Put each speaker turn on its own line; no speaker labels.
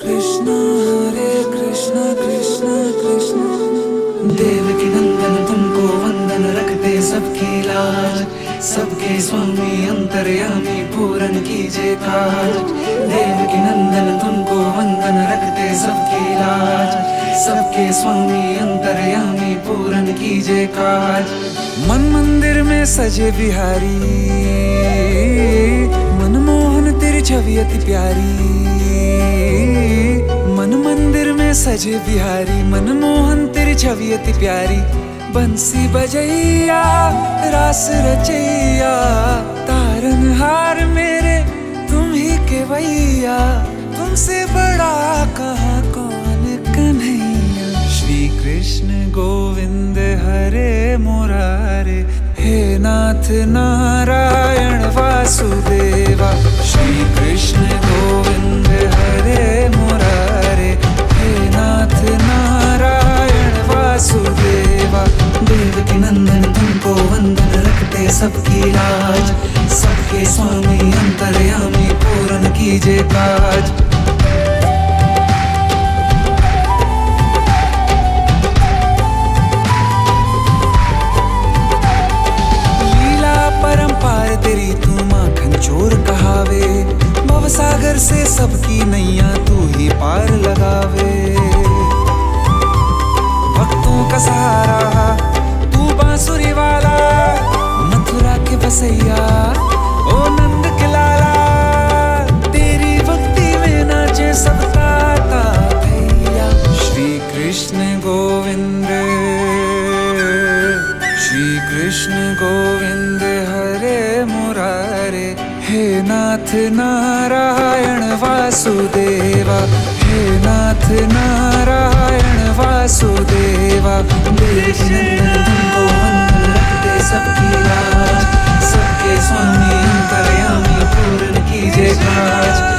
कृष्ण हरे कृष्ण कृष्ण कृष्ण। देवकी नंदन तुमको वंदन, रखते सबकी लाज, सबके स्वामी अंतर्यामी पूरन कीजिए काज। देवकी नंदन तुमको वंदन, रखते सबकी लाज, सबके स्वामी अंतर्यामी पूरन कीजिए काज। मन मंदिर में सजे बिहारी, मनमोहन तेरी छवि अति प्यारी। मन मंदिर में सजे बिहारी, मनमोहन तेरी छवि अति प्यारी। बंसी बजैया रास रचैया, तारनहार मेरे तुम ही के भैया। तुमसे बड़ा कहाँ कौन कन्हैया। श्री कृष्ण गोविंद हरे मुरारे, हे नाथ नारायण वासुदेवा। श्री कृष्ण गोविंद हरे मुरारे, हे नाथ नारायण वासुदेवा। देवकी नंदन तुमको वंदन, रखते सबकी लाज, सबके स्वामी अंतर्यामी पूरन कीजिए काज। परंपार तेरी तू माखन चोर कहावे, भवसागर से सबकी नैया तू ही पार लगावे। भक्तों का सहारा तू बांसुरी वाला, मथुरा के बसैया ओ नंद के लाला। तेरी भक्ति में नाचे सबका भैया। श्री कृष्ण गोविंद, श्री कृष्ण गोविंद हरे मुरारे, हे नाथ नारायण वासुदेवा। हे नाथ नारायण वासुदेवा। देवकी नंदन तुमको वंदन, रखते सबकी लाज, सबके स्वामी अंतर्यामी पूरन कीजिए काज।